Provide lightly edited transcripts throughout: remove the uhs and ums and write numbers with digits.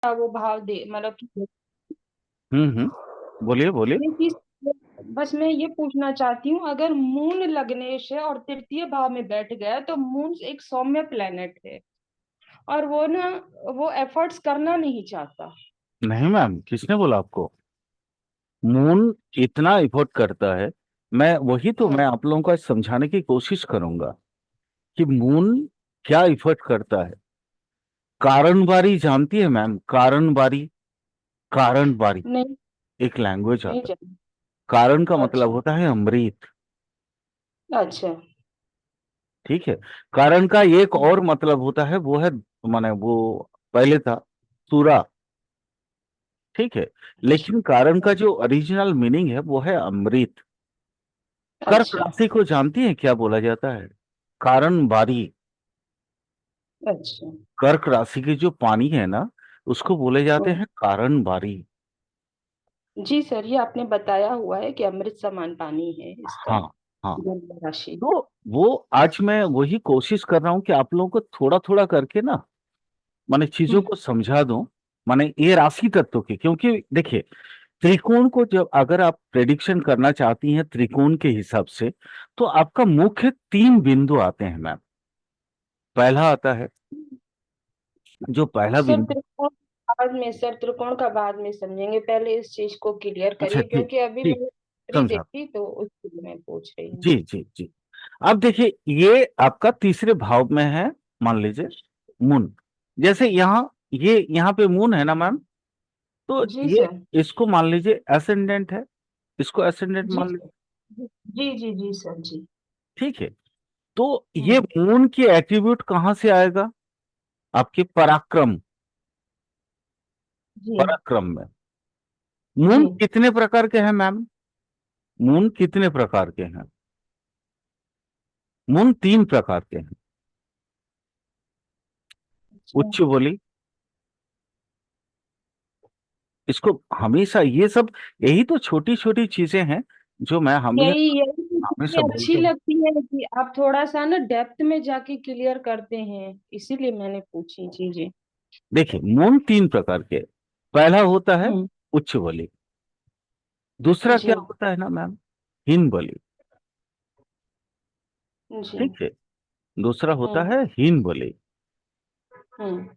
वो भाव दे मतलब कि बोलिए बोलिए। ये चीज, बस मैं ये पूछना चाहती हूँ, अगर मून लग्नेश है और तृतीय भाव में बैठ गया तो मून एक सौम्य प्लेनेट है, और वो ना, वो एफर्ट्स करना नहीं चाहता। नहीं मैम, किसने बोला आपको? मून इतना इफोर्ट करता है। मैं हम्म। आप लोगों को आज समझाने की कोशिश करूंगा कि मून क्या इफर्ट करता है। कारणबारी जानती है मैम? कारणबारी, कारणबारी नहीं, एक लैंग्वेज नहीं आता है। जाना। कारण का मतलब अच्छा। होता है अमृत। अच्छा। ठीक है। कारण का एक हम्म। और मतलब होता है, वो है, माने वो पहले था सूरा। ठीक है। लेकिन कारण का जो ओरिजिनल मीनिंग है वो है अमृत। कर्क अच्छा। राशि को जानती है क्या बोला जाता है? कारण बारी। अच्छा। कर्क राशि की जो पानी है ना, उसको बोले जाते हम्म। हैं कारण बारी। जी सर, ये आपने बताया हुआ है कि अमृत समान पानी है इसका हाँ हाँ। जल राशि। तो वो आज मैं वही कोशिश कर रहा हूँ कि आप लोगों को थोड़ा थोड़ा करके ना, माने चीजों हम्म। को समझा दूं। माने ये राशि तत्व की, क्योंकि देखिए, त्रिकोण को जब अगर आप प्रेडिक्शन करना चाहती हैं त्रिकोण के हिसाब से, तो आपका मुख्य तीन बिंदु आते हैं मैम। पहला आता है, जो पहला सर बिंदु। त्रिकोण बाद में, सर त्रिकोण का बाद में समझेंगे, पहले इस चीज को क्लियर अच्छा करिए, ठीक, क्योंकि अभी ठीक, मैंने थ्री समझा। देखी तो उसके लिए मैं पूछ रही हूँ। जी जी जी। अब देखिए, ये आपका तीसरे भाव में है, मान लीजिए मून। जैसे यहाँ, ये यहाँ पे मून है ना मैम, तो जी ये सर। इसको मान लीजिए एसेंडेंट है। इसको एसेंडेंट जी मान लीजिए। सर। जी जी जी सर जी। ठीक है। तो ये हम्म। मून की एट्रीब्यूट कहाँ से आएगा? आपके पराक्रम, जी पराक्रम में। जी। मून कितने प्रकार के हैं मैम? मून कितने प्रकार के हैं? मून तीन प्रकार के हैं। अच्छा। उच्च बोली, इसको हमेशा ये सब, यही तो छोटी छोटी चीजें हैं जो मैं यही हमेशा यही तो हमेशा चीजें अच्छी बोलता हूँ। लगती है कि आप थोड़ा सा ना डेप्थ में जाके क्लियर करते हैं, इसीलिए मैंने पूछी चीजें। देखिए, मून तीन प्रकार के। पहला होता है हम्म। उच्च बलि। दूसरा जी क्या होता है ना मैम? हीन बलि। जी। ठीक है। दूसरा होता हम्म। है हीन बलि। हम्म।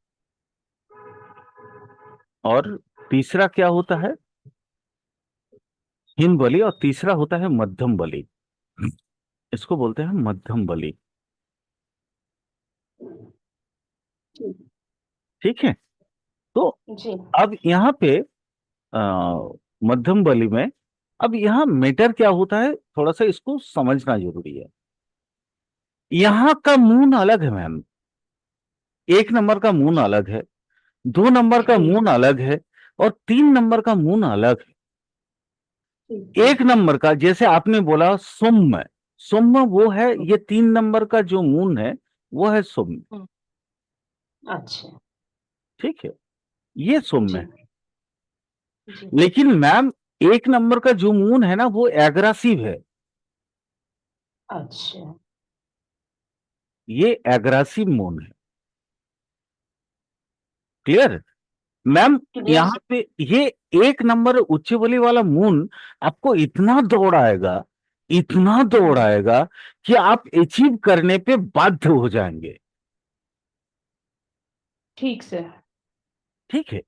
और तीसरा क्या होता है? हीन बलि। और तीसरा होता है मध्यम बलि। इसको बोलते हैं मध्यम बलि। जी ठीक है। तो जी। अब यहाँ पे मध्यम बलि में, अब यहाँ मेटर क्या होता है, थोड़ा सा इसको समझना जरूरी है। यहाँ का मून अलग है मैम। एक नंबर का मून अलग है, दो नंबर का जी मून अलग है, और तीन नंबर का मून अलग ठीक है। है। एक नंबर का, जैसे आपने बोला सुम्य, सुम्य वो है, ये तीन नंबर का जो मून है वो है सुम्य। हम्म। अच्छा। ठीक है, ये सौम्य जी है। जी। लेकिन मैम, एक नंबर का जो मून है ना, वो एग्रेसिव है। अच्छा। ये एग्रेसिव मून है। Clear ma'am? क्लियर यहाँ सर। पे ये एक नंबर उच्च बलि वाला मून आपको इतना दौड़ाएगा, इतना हम्म। दौड़ाएगा कि आप अचीव करने पे बाध्य हो जाएंगे। ठीक सर। ठीक है।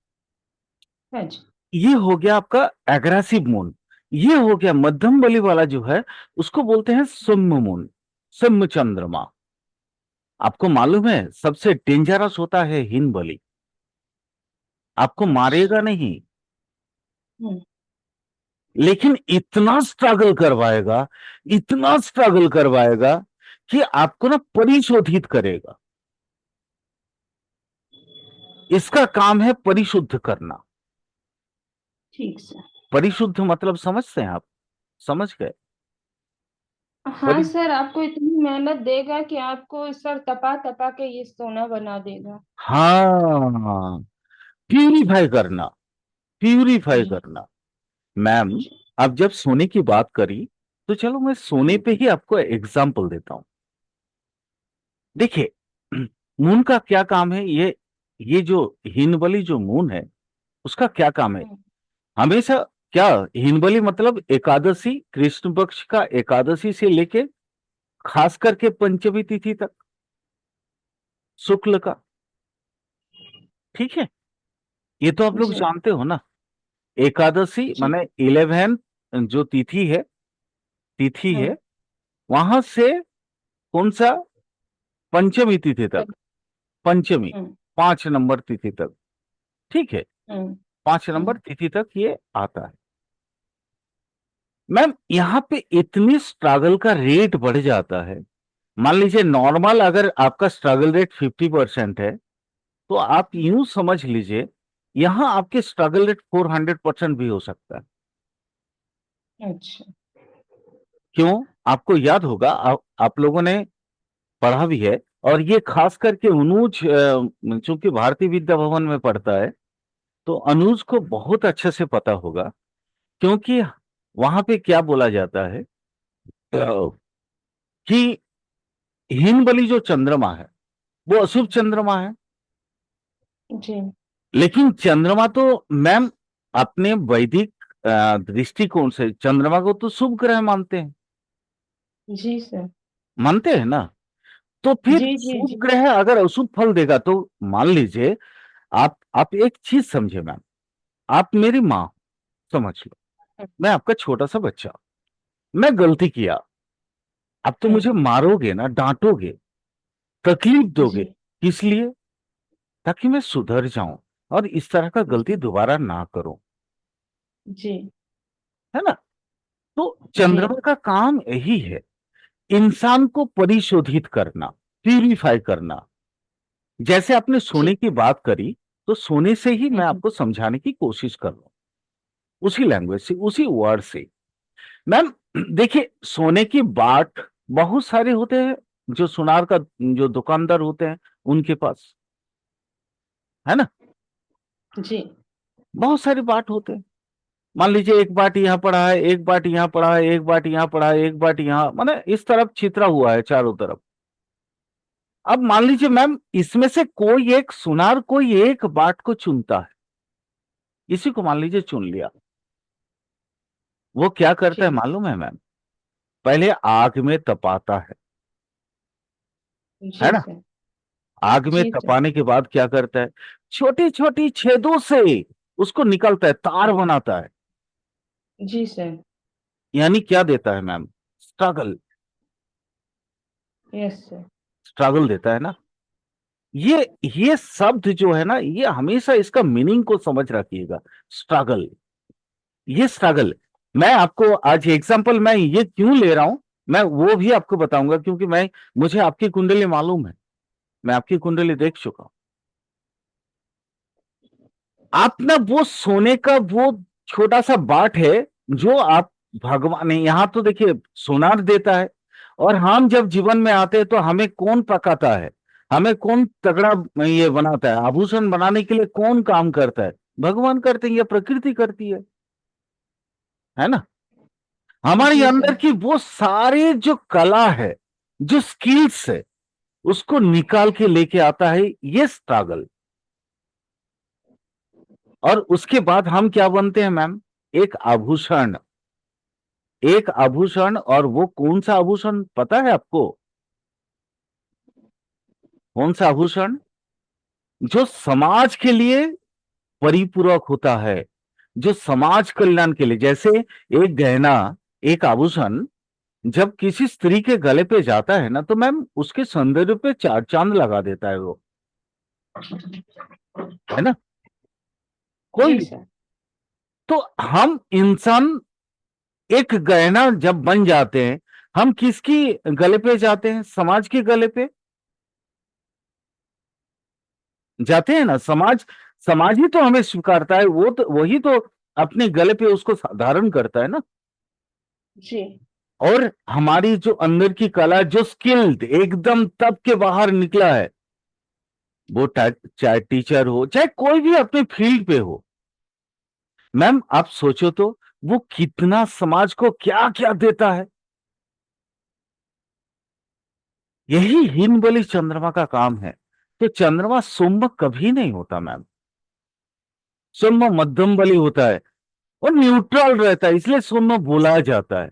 हाँ जी। ये हो गया आपका एग्रेसिव मून। ये हो गया मध्यम बलि वाला जो है, उसको बोलते हैं सौम्य मून, सौम्य चंद्रमा। आपको मालूम है सबसे डेंजरस होता है हीन बलि। आपको अच्छा। मारेगा नहीं, हम्म। लेकिन इतना स्ट्रगल करवाएगा, इतना स्ट्रगल करवाएगा कि आपको ना परिशोधित करेगा। इसका काम है परिशुद्ध करना। ठीक सर। परिशुद्ध मतलब समझते हैं आप? समझ गए? हाँ परि सर, आपको इतनी मेहनत देगा कि आपको सर तपा तपा के ये सोना बना देगा। हाँ, प्यूरिफाई करना, प्यूरिफाई जी करना। मैम, जी। अब जब सोने की बात करी, तो चलो मैं सोने हम्म। पे ही आपको एग्जाम्पल देता हूं। देखिए, मून का क्या काम है, ये जो हीनबली जो मून है उसका क्या काम है? हम्म, हमेशा क्या, हीनबली मतलब एकादशी, कृष्ण पक्ष का एकादशी से लेके खास करके पंचमी तिथि तक, शुक्ल का। ठीक है, ये तो आप लोग जी जानते हो ना। एकादशी जी। माने 11 जो तिथि है हम्म वहां से कौन सा, पंचमी तिथि तक, पंचमी, हम्म 5 नंबर तिथि तक। ठीक है, हम्म 5 नंबर हम्म। तिथि तक ये आता है। मैम यहाँ पे इतनी स्ट्रगल का रेट बढ़ जाता है। मान लीजिए नॉर्मल अगर आपका स्ट्रगल रेट 50% है, तो आप यूं समझ लीजिए यहां आपके स्ट्रगल रेट 400% भी हो सकता है। अच्छा। क्यों? आपको याद होगा, आप लोगों ने पढ़ा भी है, और ये खास करके अनुज चूंकि भारतीय विद्या भवन में पढ़ता है, तो अनुज को बहुत अच्छे से पता होगा। क्योंकि वहां पे क्या बोला जाता है कि हिनबली जो चंद्रमा है वो अशुभ चंद्रमा है। जी लेकिन चंद्रमा तो मैम अपने वैदिक दृष्टिकोण से चंद्रमा को तो शुभ ग्रह मानते हैं, जी सर। मानते हैं ना। तो फिर जी जी शुभ जी। ग्रह अगर अशुभ फल देगा तो मान लीजिए, आप एक चीज समझे मैम, आप मेरी माँ, समझ लो मैं आपका छोटा सा बच्चा, मैं गलती किया, अब तो मुझे हम्म, मारोगे ना, डांटोगे, तकलीफ दोगे, जी किस लिए? ताकि मैं सुधर जाऊं और इस तरह का गलती जी दोबारा ना करूं, जी है ना। तो जी चंद्रमा का काम यही है, इंसान को परिशोधित करना, प्यूरिफाई करना। जैसे आपने सोने जी। की बात करी, तो सोने से ही मैं हम्म, आपको समझाने की कोशिश कर रहा हूं, उसी लैंग्वेज से, उसी वर्ड से। मैम देखिए, सोने की बाट बहुत सारे होते हैं, जो सुनार का जो दुकानदार होते हैं उनके पास, है ना, जी बहुत सारे बाट होते हैं। मान लीजिए एक बाट यहाँ पड़ा है, एक बाट यहाँ पड़ा है, एक बाट यहाँ पड़ा है, एक बाट यहाँ, माने इस तरफ छितरा हुआ है चारों तरफ। अब मान लीजिए मैम इसमें से कोई एक सुनार कोई एक बाट को चुनता है, इसी को मान लीजिए चुन लिया। वो क्या करता है जी मालूम है मैम? पहले आग में तपाता है जी ना। सर। आग में जी सर। तपाने के बाद क्या करता है, छोटी छोटी छेदों से उसको निकलता है, तार बनाता है। जी सर। यानी क्या देता है ma'am? Struggle, yes sir. Struggle देता है ना। ये ये शब्द जो है ना, ये हमेशा इसका मीनिंग को समझ रखिएगा। स्ट्रगल, ये स्ट्रगल। मैं आपको आज एग्जांपल मैं ये क्यों ले रहा हूं, मैं वो भी आपको बताऊंगा, क्योंकि मुझे आपकी कुंडली मालूम है, मैं आपकी कुंडली देख चुका हूं। आप ना वो सोने का वो छोटा सा बाट है जो आप, भगवान ने यहां तो देखिए सोनार देता है, और हम जब जीवन में आते हैं तो हमें कौन पकाता है, हमें कौन तगड़ा ये बनाता है, आभूषण बनाने के लिए कौन काम करता है? भगवान करते हैं या प्रकृति करती है ना। हमारे जी अंदर सर। की वो सारे जो कला है, जो स्किल्स है, उसको निकाल के लेके आता है ये स्ट्रगल। और उसके बाद हम क्या बनते हैं मैम? एक आभूषण, एक आभूषण। और वो कौन सा आभूषण पता है आपको? कौन सा आभूषण? जो समाज के लिए परिपूरक होता है, जो समाज कल्याण के लिए, जैसे एक गहना, एक आभूषण जब किसी स्त्री के गले पे जाता है ना, तो मैम उसके सौंदर्य पे चार चांद लगा देता है वो, है ना, कोई जी भी। सर। तो हम इंसान एक गहना जब बन जाते हैं, हम किसकी गले पे जाते हैं? समाज के गले पे जाते हैं ना। समाज ही तो हमें स्वीकारता है, वो तो वही तो अपने गले पे उसको धारण करता है ना। जी और हमारी जो अंदर की कला, जो स्किल्ड एकदम तब के बाहर निकला है, वो चाहे टीचर हो, चाहे कोई भी अपने फील्ड पे हो, मैम आप सोचो तो वो कितना समाज को क्या क्या देता है। यही हिनबली चंद्रमा का काम है। तो चंद्रमा सुम्भ कभी नहीं होता मैम। सुम्भ मध्यम बली होता है और न्यूट्रल रहता है, इसलिए सुम्भ बोला जाता है।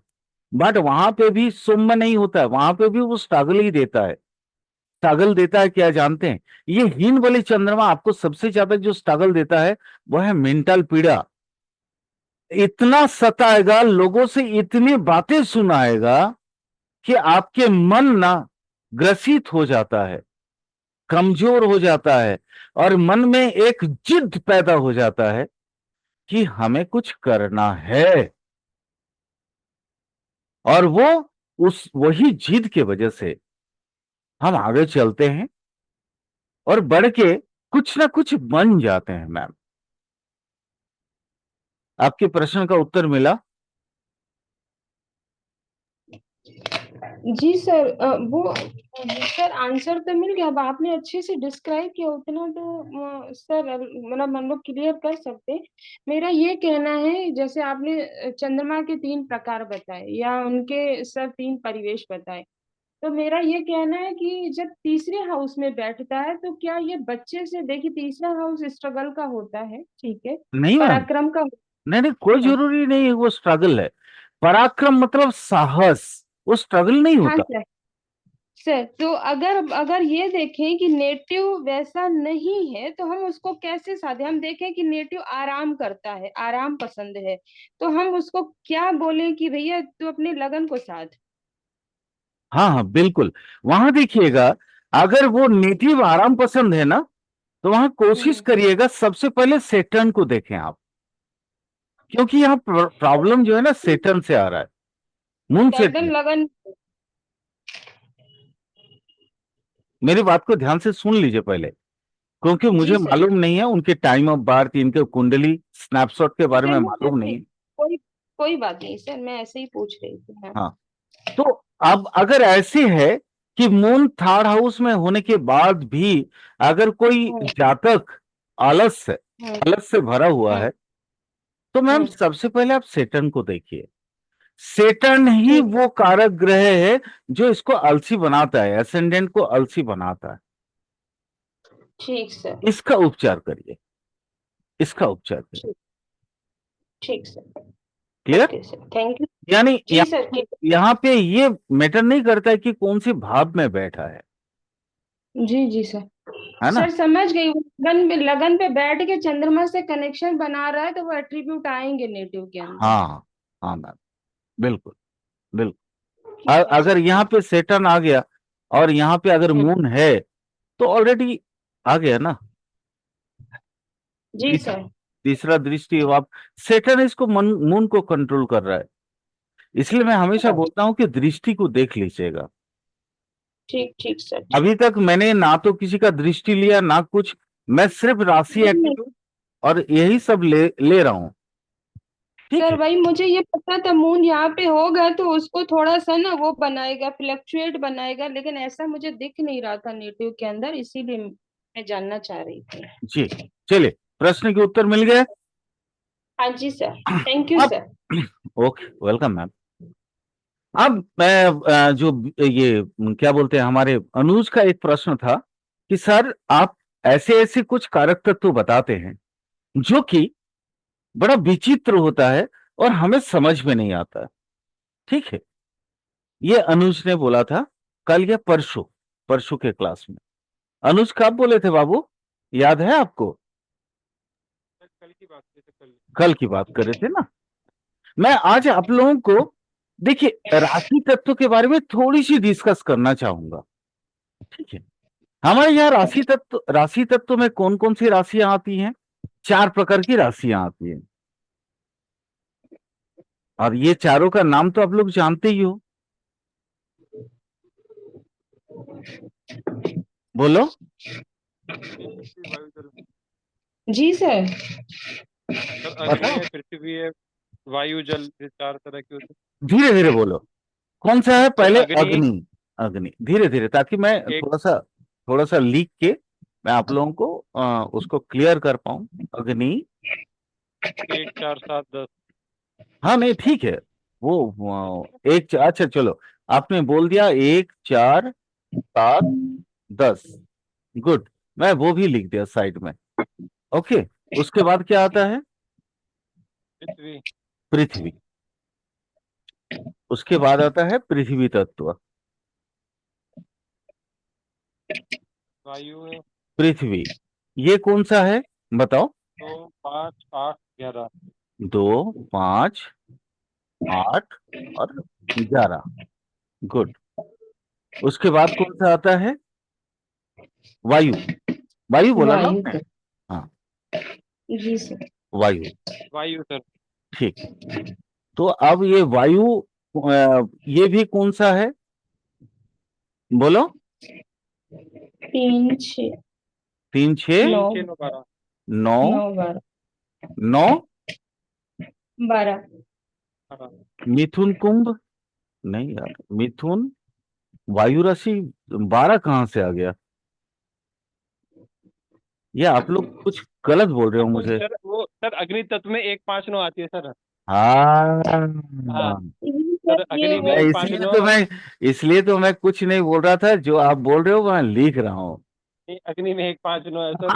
बट वहां पे भी सुम्भ नहीं होता है, वहां पे भी वो स्ट्रगल ही देता है। स्ट्रगल देता है क्या जानते हैं? ये हीन बली चंद्रमा आपको सबसे ज्यादा जो स्ट्रगल देता है वो है मेंटल पीड़ा। इतना सताएगा, लोगों से इतनी बातें सुनाएगा कि आपके मन ना ग्रसित हो जाता है, कमजोर हो जाता है, और मन में एक जिद पैदा हो जाता है कि हमें कुछ करना है। और वो उस वही जिद के वजह से हम आगे चलते हैं और बढ़ के कुछ ना कुछ बन जाते हैं मैम। आपके प्रश्न का उत्तर मिला? जी सर, वो सर आंसर तो मिल गया। अब आपने अच्छे से डिस्क्राइब किया उतना तो सर मतलब हम लोग क्लियर कर सकते हैं। मेरा ये कहना है, जैसे आपने चंद्रमा के 3 प्रकार बताए या उनके सर 3 परिवेश बताए, तो मेरा ये कहना है कि जब तीसरे हाउस में बैठता है तो क्या ये बच्चे से, देखिए तीसरा हाउस स्ट्रगल का होता है, ठीक है, नहीं मैम, पराक्रम का नहीं नहीं, कोई हाँ। जरूरी नहीं है वो स्ट्रगल है। पराक्रम मतलब साहस, वो स्ट्रगल नहीं हाँ होता। सर। सर तो अगर अगर ये देखें कि नेटिव वैसा नहीं है तो हम उसको कैसे साधे, हम देखें कि नेटिव आराम करता है, आराम पसंद है, तो हम उसको क्या बोलें कि भैया तू अपने लगन को साध। हाँ हाँ बिल्कुल। वहां देखिएगा, अगर वो नेटिव आराम पसंद है ना, तो वहां कोशिश हम्म। करिएगा सबसे पहले सेटर्न को देखें आप। क्योंकि यहाँ प्रॉब्लम जो है ना सेटर्न से आ रहा है, मून से गर्दन नहीं। लगन। मेरी बात को ध्यान से सुन लीजिए पहले, क्योंकि जी मुझे सर। मालूम नहीं है उनके टाइम ऑफ बर्थ, इनके कुंडली स्नैपशॉट के बारे सर में मैं मालूम ऐसे नहीं। कोई कोई बात नहीं सर, मैं ऐसे ही पूछ रही थी हाँ। हाँ, तो अब अगर ऐसे है कि मून थर्ड हाउस में होने के बाद भी अगर कोई हम्म। जातक आलस से हम्म। आलस से भरा हुआ हम्म। है, तो मैम हम्म। सबसे पहले आप सेटर्न को देखिए। सेटर्न ही ठीक। वो कारक ग्रह है जो इसको आलसी बनाता है, एसेंडेंट को आलसी बनाता है। ठीक सर। इसका उपचार करिए, इसका उपचार करिए। ठीक। ठीक sir. Clear? Okay sir, thank you. यानी जी सर ठीक। यहाँ पे ये मैटर नहीं करता है कि कौन सी भाव में बैठा जी जी सर। है ना? सर समझ गई, वो लगन पे बैठ के चंद्रमा से कनेक्शन बना रहा है तो वो एट्रीब्यूट आएंगे नेटिव के अंदर। हाँ हाँ मैम, बिल्कुल बिल्कुल। ठीक है अगर सर, यहाँ ठीक। पे सेटर्न आ गया और यहाँ पे अगर हम्म। मून है, तो ऑलरेडी आ गया ना। जी तीस, सर। तीसरा दृष्टि हो आप। सेटर्न इसको मून को कंट्रोल कर रहा है, इसलिए मैं हमेशा अच्छा। बोलता हूं कि दृष्टि को देख लीजिएगा। ठीक ठीक सर, ठीक। अभी तक मैंने ना तो किसी का दृष्टि लिया ना कुछ, मैं सिर्फ राशि नहीं नहीं एटीट्यूड और यही सब ले रहा हूं। ठीक सर, है। वही मुझे ये पता था मून यहाँ पे होगा तो उसको थोड़ा सा ना वो बनाएगा, फ्लक्चुएट बनाएगा, लेकिन ऐसा मुझे दिख नहीं रहा था नेटिव के अंदर, इसीलिए मैं जानना चाह रही थी। जी, चलिए, प्रश्न के उत्तर मिल गए। हाँ जी सर, थैंक यू अब सर। Okay, welcome ma'am. अब मैं जो ये क्या बोलते हैं, हमारे अनुज का एक प्रश्न था कि सर आप ऐसे ऐसे कुछ कारक तत्व बताते हैं जो कि बड़ा विचित्र होता है और हमें समझ में नहीं आता। ठीक है, ये अनुज ने बोला था कल या परसों, परसों के क्लास में। अनुज कब बोले थे बाबू, याद है आपको? कल की बात की कल। कल की बात कर रहे थे ना। मैं आज आप लोगों को, देखिए, राशि तत्व के बारे में थोड़ी सी डिस्कस करना चाहूंगा। ठीक है, हमारे यहाँ राशि तत्व में कौन कौन सी राशियां आती हैं? 4 प्रकार की राशियां आती हैं, और ये चारों का नाम तो आप लोग जानते ही हो। बोलो। अग्नि पृथ्वी वायु जल। जी सर। सर अग्नि बताओ, है, पृथ्वी है, वायु जल, ये 4 तरह की होती धीरे धीरे बोलो। कौन सा है है। सर पहले? अग्नि अग्नि। अग्नि, धीरे धीरे, ताकि मैं एक, थोड़ा सा लिख के मैं आप लोगों को उसको क्लियर कर पाऊं। अग्नि। 1 4 7 10। हाँ नहीं ठीक है, अच्छा चलो, आपने बोल दिया 1 4 7 10। गुड। मैं वो भी लिख दिया साइड में। ओके, उसके बाद क्या आता है? पृथ्वी, पृथ्वी। उसके बाद आता है पृथ्वी तत्व। वायु है। पृथ्वी, ये कौन सा है बताओ? 2, 5, 8, 11। 2, 5, 8 और 11। गुड। उसके बाद कौन सा आता है? वायु। वायु बोला ना वायु आपने? तत्व। हाँ, जी सर। वायु। वायु सर। ठीक। तो अब ये वायु, ये भी कौन सा है बोलो? 3, 6, 3, 6, 3, 9, 6, 9, 12। 9, 9, 12, 9। 12। हाँ। मिथुन कुंभ, नहीं यार, मिथुन वायु राशि 12 कहाँ से आ गया? ये आप लोग कुछ गलत बोल रहे हो वो मुझे। सर, वो सर अग्नि तत्व में 1, 5, 9 आती है सर। हाँ हाँ, जी सर, सर, ये अग्नि में वो 1, 5, इसलिए 9। तो मैं, इसलिए तो मैं कुछ नहीं बोल रहा था, जो आप बोल रहे हो मैं लिख रहा हूँ। अग्नि में 1, 5, 9 है सर।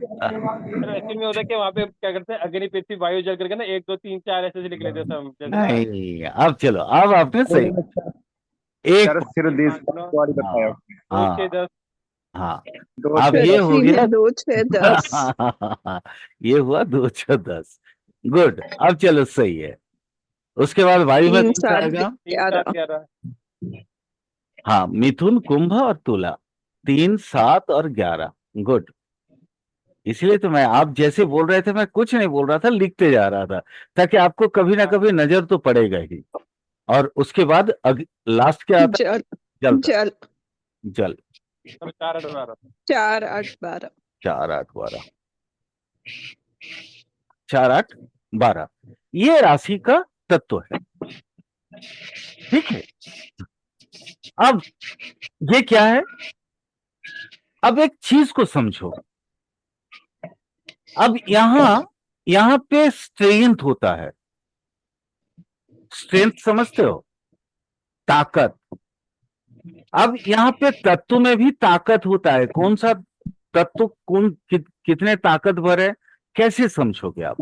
सर एक्चुअली में होता है कि वहाँ पे क्या करते हैं, अग्नि, पृथ्वी, वायु, जल करके ना 1, 2, 3, 4 ऐसे से लिख लेते हैं सर हम, जैसे नहीं, अब चलो, अब आपने सही एक सर सिर्फ 1, 5, 9, वाली बताया हाँ, उसने। 2, 6, हाँ, 10। हाँ। दो अब छह ये दस हो पृथ्वी गया। में 2, 6, 10। ये हुआ 210। गुड, अब चलो सही है। उसके बाद वायु में 3, कौन सा 7, आएगा? 3, 7, 11। 11। हाँ, मिथुन, कुंभ और तुला। 3, 7 और 11। गुड। इसलिए तो मैं, आप जैसे बोल रहे थे मैं कुछ नहीं बोल रहा था, लिखते जा रहा था, ताकि आपको कभी ना हाँ कभी नजर तो पड़ेगा ही। और उसके बाद लास्ट क्या आता जल, है? जल तत्व। जल। जल। सर, 4, 8, 12। 4, 8, 12। 4, 8, 12। 4, 8, 12। ये राशि का तत्व है। ठीक है। अब ये क्या है? अब एक चीज को समझो। अब यहां पे स्ट्रेंथ होता है। स्ट्रेंथ समझते हो? ताकत। अब यहाँ पे तत्व में भी ताकत होता है। कौन सा तत्व कितने ताकतवर है, कैसे समझोगे आप?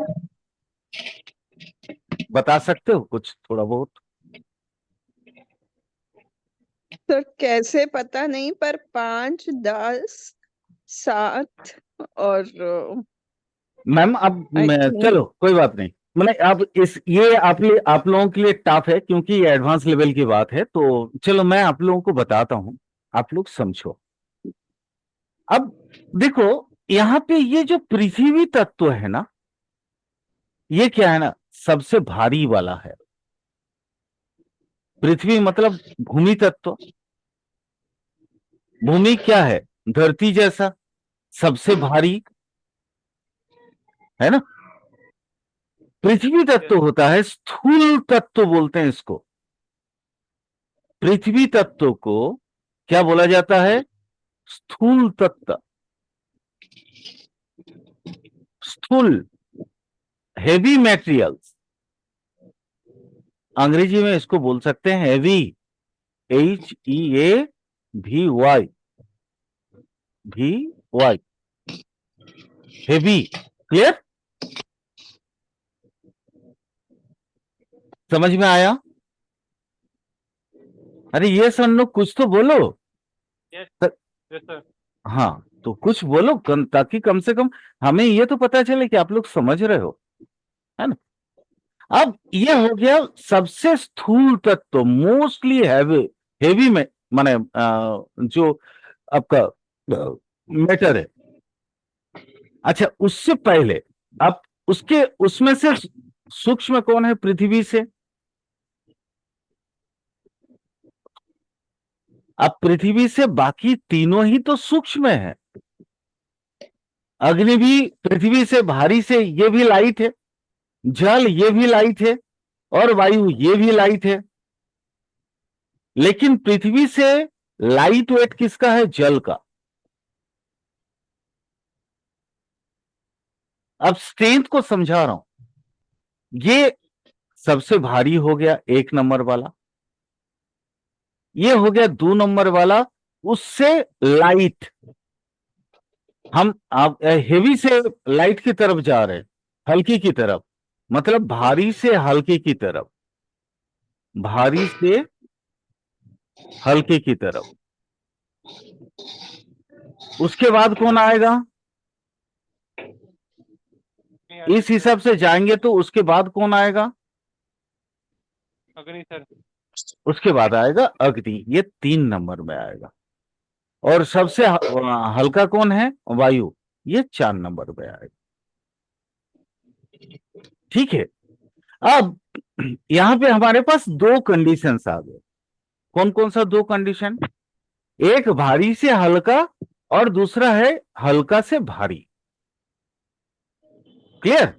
बता सकते हो कुछ थोड़ा बहुत? सर कैसे पता नहीं, पर 5, 10, 7 और मैम अब आई थिंक चलो कोई बात नहीं। मैंने अब ये आप लोगों के लिए टफ है, क्योंकि ये एडवांस लेवल की बात है। तो चलो मैं आप लोगों को बताता हूं, आप लोग समझो। अब देखो, यहाँ पे ये जो पृथ्वी तत्व है ना, ये क्या है ना, सबसे भारी वाला है। पृथ्वी मतलब भूमि तत्व। भूमि क्या है? धरती जैसा, सबसे भारी, है ना? पृथ्वी तत्व होता है स्थूल तत्व, बोलते हैं इसको। पृथ्वी तत्व को क्या बोला जाता है? स्थूल तत्व। स्थूल, हेवी मेटेरियल्स। अंग्रेजी में इसको बोल सकते हैं heavy. HEAVY, VY, heavy. Clear? समझ में आया? अरे ये सन लोग कुछ तो बोलो। Yes, yes sir. हाँ, तो कुछ बोलो ताकि कम से कम हमें ये तो पता चले कि आप लोग समझ रहे हो, है ना? अब ये हो गया सबसे स्थूल तत्व, मोस्टली हैवी। हेवी में माने जो आपका मैटर है। अच्छा, उससे पहले अब उसके उसमें से सूक्ष्म कौन है पृथ्वी से? अब पृथ्वी से बाकी तीनों ही तो सूक्ष्म है। अग्नि भी पृथ्वी से भारी से, ये भी लाइट है। जल, ये भी लाइट है। और वायु, ये भी लाइट है। लेकिन पृथ्वी से लाइट वेट किसका है? जल का। अब स्ट्रेंथ को समझा रहा हूं। ये सबसे भारी हो गया 1 नंबर वाला। ये हो गया 2 नंबर वाला, उससे लाइट, हम आप हेवी से लाइट की तरफ जा रहे हैं, हल्की की तरफ, मतलब भारी से हल्के की तरफ, भारी से हल्के की तरफ। उसके बाद कौन आएगा? इस हिसाब से जाएंगे तो उसके बाद कौन आएगा? अग्नि सर। उसके बाद आएगा अग्नि, ये 3 नंबर में आएगा। और सबसे हल्का कौन है? वायु, ये 4 नंबर में आएगा। ठीक है, अब यहां पे हमारे पास 2 कंडीशंस आ गए। कौन कौन सा 2 कंडीशन? एक भारी से हल्का और दूसरा है हल्का से भारी। क्लियर?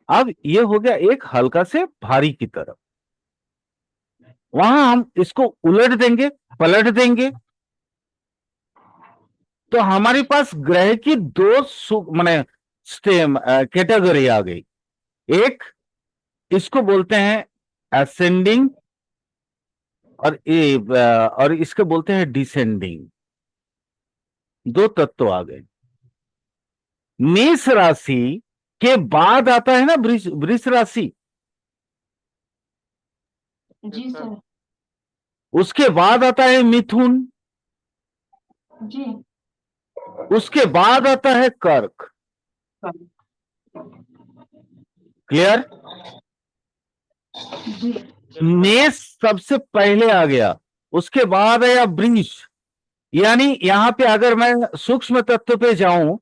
अब ये हो गया एक हल्का से भारी की तरफ। वहां हम इसको उलट देंगे, पलट देंगे, तो हमारे पास ग्रह की 2 माने कैटेगरी आ गई। एक इसको बोलते हैं असेंडिंग और इसके बोलते हैं डिसेंडिंग। 2 तत्व आ गए। मेष राशि के बाद आता है ना वृष राशि, जी सर। उसके बाद आता है मिथुन, जी। उसके बाद आता है कर्क। क्लियर? जी। मेष सबसे पहले आ गया, उसके बाद आया वृष। यानी यहां पे अगर मैं सूक्ष्म तत्व पे जाऊं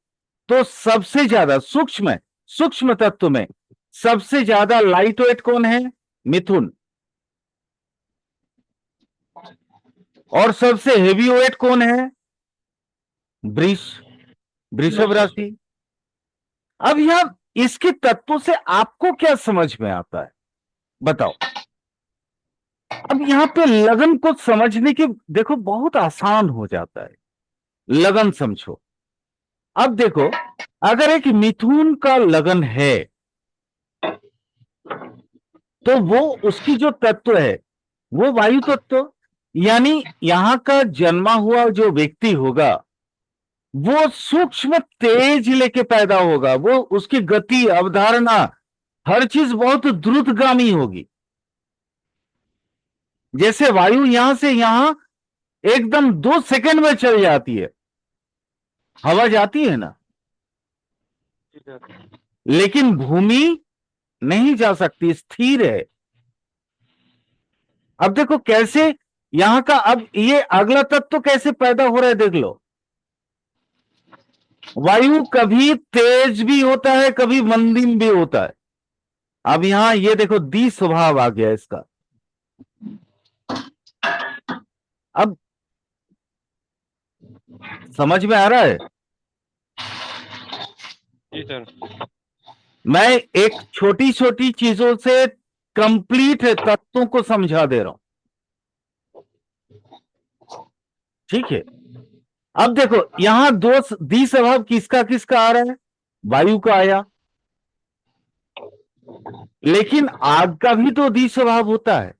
तो सबसे ज्यादा सूक्ष्म तत्व में सबसे ज्यादा लाइट वेट कौन है? मिथुन। और सबसे हेवी वेट कौन है? वृष, वृषभ राशि। अब यहां इसके तत्वों से आपको क्या समझ में आता है बताओ? अब यहां पे लगन को समझने की देखो बहुत आसान हो जाता है। लगन समझो। अब देखो, अगर एक मिथुन का लगन है तो वो उसकी जो तत्व है वो वायु तत्व, यानी यहां का जन्मा हुआ जो व्यक्ति होगा वो सूक्ष्म तेज लेके पैदा होगा। वो उसकी गति, अवधारणा, हर चीज बहुत द्रुतगामी होगी। जैसे वायु यहां से यहां एकदम 2 सेकंड में चल जाती है, हवा जाती है ना, लेकिन भूमि नहीं जा सकती, स्थिर है। अब देखो कैसे यहां का, अब ये अगला तत्व तो कैसे पैदा हो रहा है देख लो। वायु कभी तेज भी होता है, कभी मंदिम भी होता है। अब यहां ये देखो दी स्वभाव आ गया इसका। अब समझ में आ रहा है? जी सर। मैं एक छोटी छोटी चीजों से कंप्लीट तत्वों को समझा दे रहा हूं। ठीक है, अब देखो यहां 2 दी स्वभाव किसका किसका आ रहा है? वायु का आया, लेकिन आग का भी तो दी स्वभाव होता है।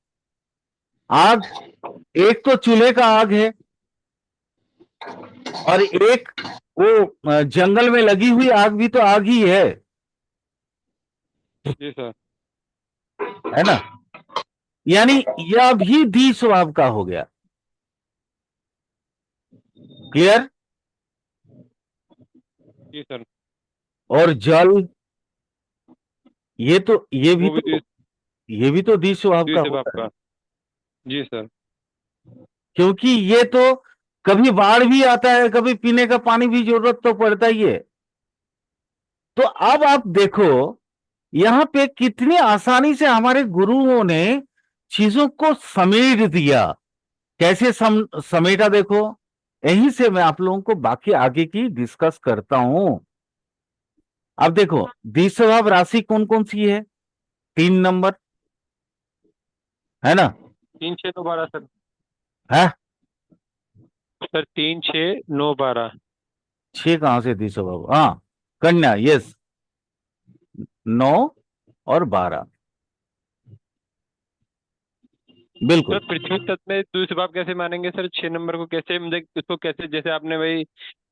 आग, एक तो चूल्हे का आग है और एक वो जंगल में लगी हुई आग भी तो आग ही है। जी सर। है ना? यानी यह भी दी स्वभाव का हो गया। क्लियर? जी सर। और जल, ये वो भी ये भी तो दी स्वभाव का द्वितीय होता है। का। जी सर। क्योंकि ये तो कभी बाढ़ भी आता है, कभी पीने का पानी भी जरूरत तो पड़ता ही है। तो अब आप देखो यहां पे कितनी आसानी से हमारे गुरुओं ने चीजों को समेट दिया। कैसे समेटा देखो, यहीं से मैं आप लोगों को बाकी आगे की डिस्कस करता हूं। अब देखो द्विस्वभाव राशि कौन कौन सी है? 3 नंबर, है ना? 3 6 9 12 सर। है सर 3 6 9 12। 6 कहां से द्विस्वभाव? हाँ, कन्या, यस, 9 और 12। बिल्कुल। सर पृथ्वी तत्व में दूसरी बात कैसे मानेंगे सर? 6 नंबर को कैसे, मतलब उसको कैसे, जैसे आपने भाई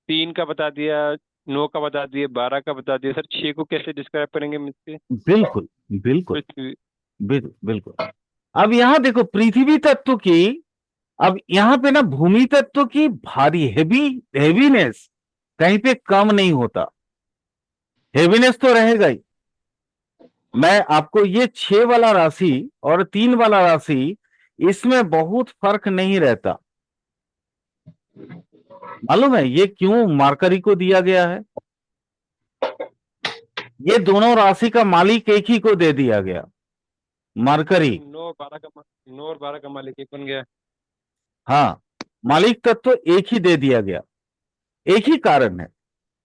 3 का बता दिया, 9 का बता दिया, 12 का बता दिया, सर 6 को कैसे डिस्क्राइब करेंगे मुझसे? बिल्कुल बिल्कुल पृथ्वी। बिल्कुल। अब यहाँ देखो पृथ्वी तत्व की, अब यहाँ पे ना भूमि तत्व की भारी हेवीनेस कहीं पे कम नहीं होता, हेवीनेस तो रहेगा ही। मैं आपको ये 6 वाला राशि और 3 वाला राशि, इसमें बहुत फर्क नहीं रहता। मालूम है ये क्यों मार्करी को दिया गया है? ये दोनों राशि का मालिक एक ही को दे दिया गया, मरकरी। 9 और 12 का मालिक एक बन गया। हाँ, मालिक तत्व एक ही दे दिया गया। एक ही कारण है,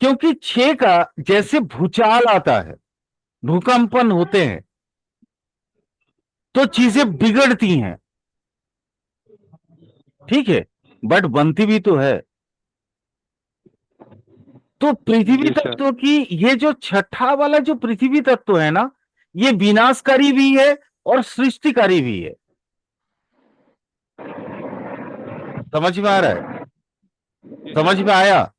क्योंकि 6 का जैसे भूचाल आता है, भूकंपन होते हैं, तो चीजें बिगड़ती हैं, ठीक है, बट बनती भी तो है। तो पृथ्वी जी सर। तत्व की ये जो छठा वाला जो पृथ्वी तत्व है ना, ये विनाशकारी भी है और सृष्टिकारी भी है। समझ में आ रहा है? समझ में आया?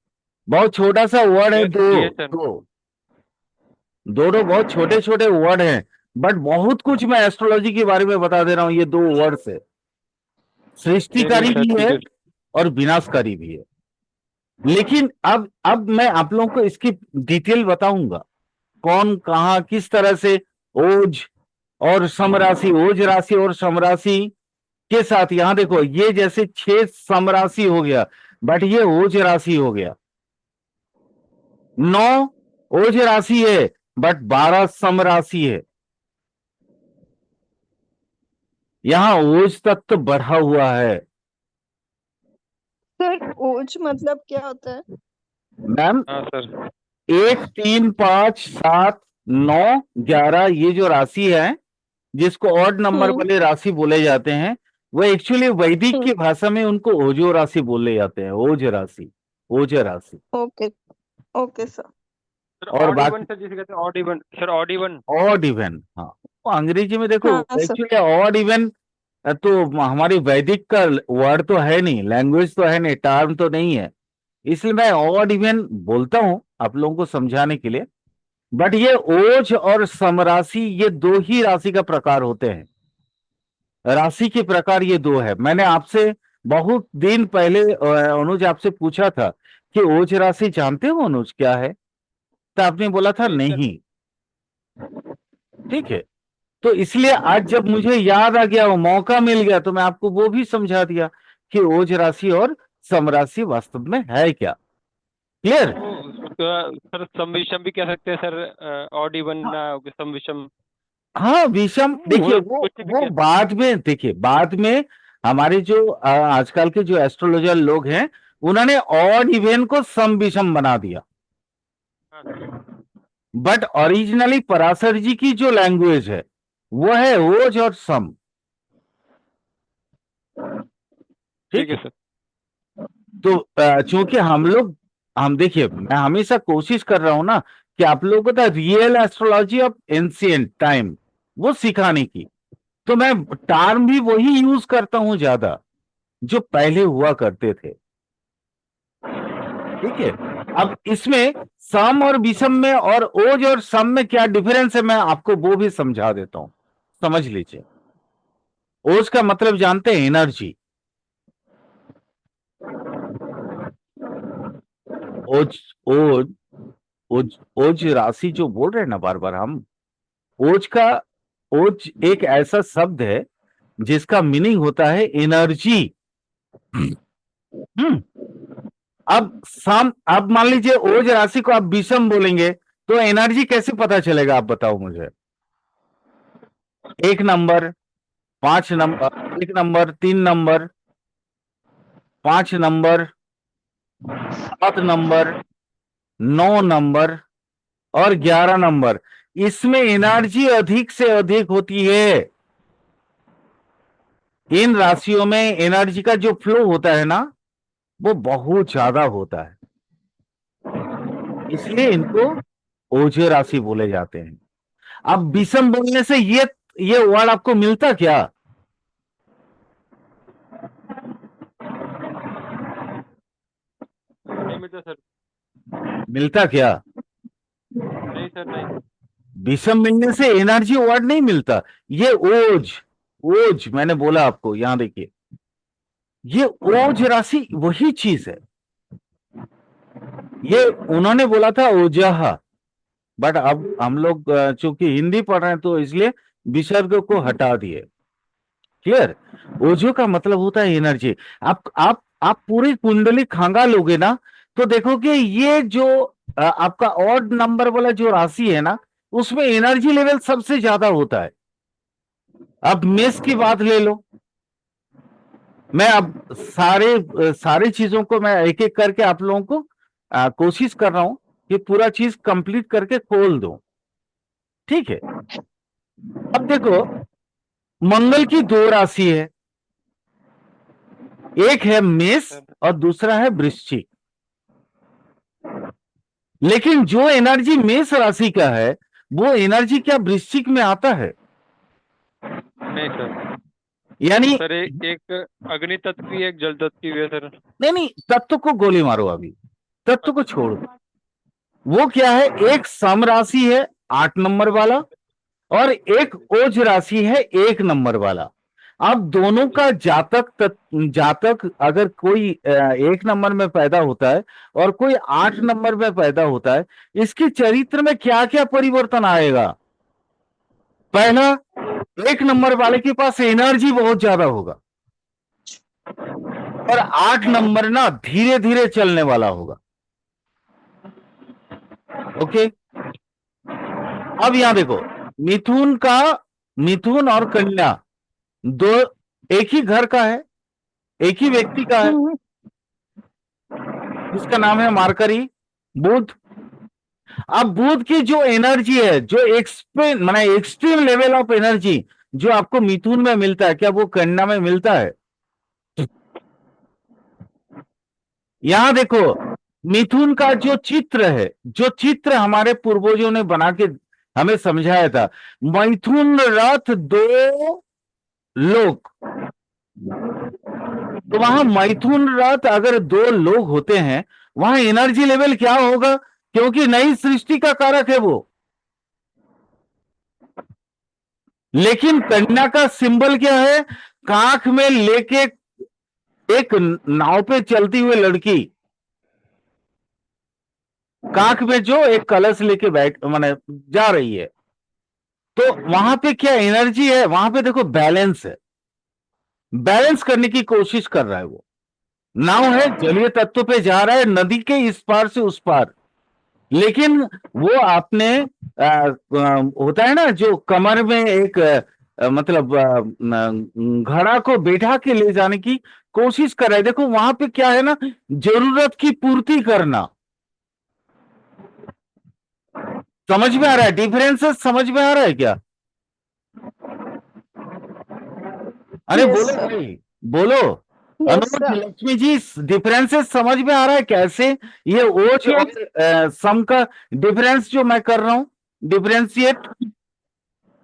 बहुत छोटा सा वर्ड है, जी सर। दोनों बहुत छोटे छोटे वर्ड हैं, बट बहुत कुछ मैं एस्ट्रोलॉजी के बारे में बता दे रहा हूं ये 2 वर्ड से। सृष्टिकारी सर भी ठीक है है। और विनाशकारी भी है। लेकिन अब मैं आप लोगों को इसकी डिटेल बताऊंगा, कौन कहां किस तरह से ओज और समराशि, ओज राशि और समराशि के साथ। यहां देखो ये जैसे 6 समराशि हो गया, बट ये ओज राशि हो गया। 9 ओज राशि है, बट 12 समराशि है। यहां ओज तत्व बढ़ा हुआ है। सर ओज मतलब क्या होता है? मैम, हाँ सर। 1 3 5 7 9 11 ये जो राशि है, जिसको ऑड नंबर हम्म वाले राशि बोले जाते हैं, वो एक्चुअली वैदिक की भाषा में उनको ओजो राशि बोले जाते हैं, ओज राशि, ओज राशि। Okay okay sir. सर और ऑड इवन, बाकी सर जिसे कहते हैं odd even, sir odd even. Odd even, हाँ, वो अंग्रेजी में देखो हाँ सर। एक्चुअली ऑड इवन तो हमारी वैदिक का वर्ड तो है नहीं, लैंग्वेज तो है नहीं, टर्म तो नहीं है, इसलिए मैं ऑड इवन बोलता हूं आप लोगों को समझाने के लिए। बट ये ओज और समराशि ये 2 ही राशि का प्रकार होते हैं। राशि के प्रकार ये 2 है। मैंने आपसे बहुत दिन पहले अनुज आपसे पूछा था कि ओज राशि जानते हो अनुज क्या है, तो आपने बोला था नहीं सर। नहीं, ठीक है। तो इसलिए आज जब मुझे याद आ गया, वो मौका मिल गया, तो मैं आपको वो भी समझा दिया कि ओज राशि और समराशि वास्तव में है क्या। क्लियर? सर संविषम भी कह सकते हैं सर, ऑड इवन ना संविषम। हाँ, विषम देखिए वो वो कुछ भी वो कह। बाद में, देखिए बाद में हमारे जो आजकल के जो एस्ट्रोलॉजर लोग हैं, उन्होंने ऑड इवन को सम विषम बना दिया। हाँ सर। बट ओरिजिनली पराशर जी की जो लैंग्वेज है वो है ओज और सम, ठीक ठीक है है। सर। तो चूंकि हम देखिए, मैं हमेशा कोशिश कर रहा हूं ना कि आप लोगों को the real astrology of ancient time वो सिखाने की, तो मैं टर्म भी वही यूज करता हूं ज्यादा जो पहले हुआ करते थे, ठीक है। अब इसमें सम और विषम में और ओज और सम में क्या डिफरेंस है, मैं आपको वो भी समझा देता हूं, समझ लीजिए। ओज का मतलब जानते हैं, एनर्जी। ओज ओज ओज ओज राशि जो बोल रहे हैं ना बार बार हम, ओज का, ओज एक ऐसा शब्द है जिसका मीनिंग होता है एनर्जी। हम्म। अब मान लीजिए ओज राशि को आप विषम बोलेंगे, तो एनर्जी कैसे पता चलेगा, आप बताओ मुझे। 1 number, 5 number, 1 number, 3 number, 5 number, 7 number, 9 number और 11 नंबर, इसमें एनर्जी अधिक से अधिक होती है। इन राशियों में एनर्जी का जो फ्लो होता है ना, वो बहुत ज्यादा होता है, इसलिए इनको ओझे राशि बोले जाते हैं। अब विषम बोलने से ये वर्ड आपको मिलता क्या? नहीं मिलता सर। मिलता क्या? नहीं सर, नहीं। विषम मिलने से एनर्जी वर्ड नहीं मिलता। ये ओज, ओज मैंने बोला आपको, यहां देखिए, ये ओज राशि वही चीज है। ये उन्होंने बोला था ओजह, बट अब हम लोग चूंकि हिंदी पढ़ रहे हैं तो इसलिए विसर्ग को हटा दिए। क्लियर? ओजो का मतलब होता है एनर्जी। आप पूरी कुंडली खंगा लोगे ना, तो देखोगे ये जो आपका ऑड नंबर वाला जो राशि है ना, उसमें एनर्जी लेवल सबसे ज्यादा होता है। अब मेष की बात ले लो, मैं अब सारी चीजों को मैं एक एक करके आप लोगों को कोशिश कर रहा हूं कि पूरा चीज कंप्लीट करके खोल दूं। ठीक है? अब देखो, मंगल की दो राशि है, एक है मेष और दूसरा है वृश्चिक। लेकिन जो एनर्जी मेष राशि का है, वो एनर्जी क्या वृश्चिक में आता है? नहीं सर। यानी सर एक अग्नि तत्व की, एक जल तत्व की भी है सर। नहीं नहीं, तत्व को गोली मारो, अभी तत्व को छोड़ दो। वो क्या है, एक सम राशि है 8 नंबर वाला, और एक ओज राशि है 1 नंबर वाला। अब दोनों का जातक अगर कोई 1 नंबर में पैदा होता है और कोई 8 नंबर में पैदा होता है, इसके चरित्र में क्या क्या परिवर्तन आएगा? पहला, 1 नंबर वाले के पास एनर्जी बहुत ज्यादा होगा, और 8 नंबर ना धीरे धीरे चलने वाला होगा। ओके? अब यहां देखो, मिथुन और कन्या दो एक ही घर का है, एक ही व्यक्ति का है, जिसका नाम है मार्करी, बुध। अब बुध की जो एनर्जी है, जो एक्सट्रीम लेवल ऑफ एनर्जी जो आपको मिथुन में मिलता है, क्या वो कन्या में मिलता है? यहां देखो, मिथुन का जो चित्र है, जो चित्र हमारे पूर्वजों ने बना के हमें समझाया था, मैथुन रथ 2 लोग, तो वहां मैथुन रथ अगर 2 लोग होते हैं, वहां एनर्जी लेवल क्या होगा? क्योंकि नई सृष्टि का कारक है वो। लेकिन कन्या का सिंबल क्या है? कांख में लेके एक नाव पे चलती हुई लड़की, कांख में जो एक कलश लेके बैठ माने जा रही है। तो वहां पे क्या एनर्जी है? वहां पे देखो बैलेंस है, बैलेंस करने की कोशिश कर रहा है वो। नाव है, जलीय तत्व पे जा रहा है, नदी के इस पार से उस पार। लेकिन वो आपने होता है ना, जो कमर में एक मतलब घड़ा को बैठा के ले जाने की कोशिश कर रहा है। देखो वहां पे क्या है ना, जरूरत की पूर्ति करना। समझ में आ रहा है डिफरेंसेस? समझ में आ रहा है क्या? अरे Yes, बोलो sir. भाई, बोलो। Yes, अनुज, sir. लक्ष्मी जी, डिफरेंसेस समझ में आ रहा है कैसे? ये ओज Yes. और सम का डिफरेंस जो मैं कर रहा हूं, डिफरेंशिएट।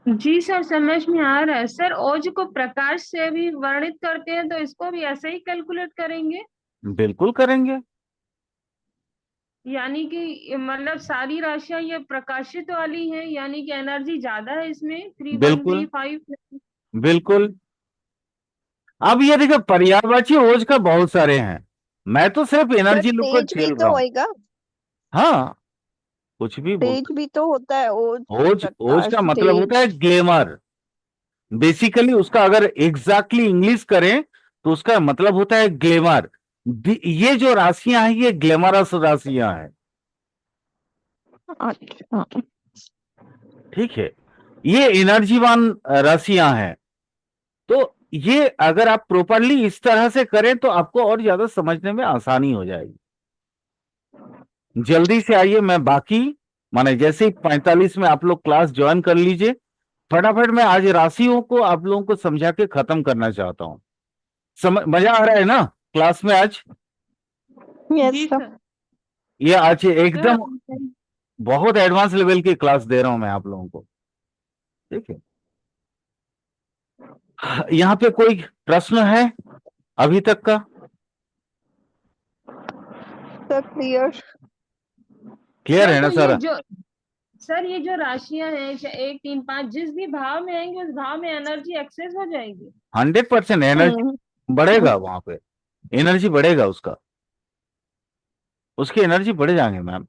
जी सर, समझ में आ रहा है सर। ओज को प्रकाश से भी वर्णित करते हैं, तो इसको भी ऐसे ही कैलकुलेट करेंगे? बिल्कुल करेंगे। यानी कि मतलब सारी राशियां ये प्रकाशित वाली हैं, यानी कि एनर्जी ज्यादा है इसमें, 3 1 3 बिल्कुल 5। बिल्कुल। अब ये देखो, पर्यायवाची ओज का बहुत सारे हैं, मैं तो सिर्फ सर एनर्जी लुक को तेज भी झेल तो रहा हूं। होएगा, हाँ, कुछ भी बोल। तेज भी तो होता है, ओज ओज का प्रकाश मतलब होता है तेज। ग्लेमर। बेसिकली उसका अगर एग्जैक्टली इंग्लिश करें तो उसका मतलब होता है ग्लेमर। ये जो राशियां हैं, ये ग्लैमरस राशियां हैं। अच्छा। ठीक है? ये एनर्जीवान राशियां हैं। तो ये अगर आप प्रॉपरली इस तरह से करें तो आपको और ज्यादा समझने में आसानी हो जाएगी। जल्दी से आइए, मैं बाकी माने जैसे ही 45 में आप लोग क्लास ज्वाइन कर लीजिए। फटाफट मैं आज राशियों को आप लोगों को समझा के खत्म करना चाहता हूं। मजा आ रहा है ना क्लास में आज? यस जी सर। सर। ये आज सर, एकदम बहुत एडवांस लेवल की क्लास दे रहा हूं मैं आप लोगों को। ठीक है? यहाँ पे कोई प्रश्न है अभी तक का? Sir clear. क्लियर है ना तो सर? ये जो सर ये जो राशियां हैं 1 3 5 जिस भी भाव में आएंगे उस भाव में एनर्जी एक्सेस हो जाएगी। 100% एनर्जी बढ़ेगा वहां पे, एनर्जी बढ़ेगा उसका, उसकी एनर्जी बढ़ जाएंगे मैम।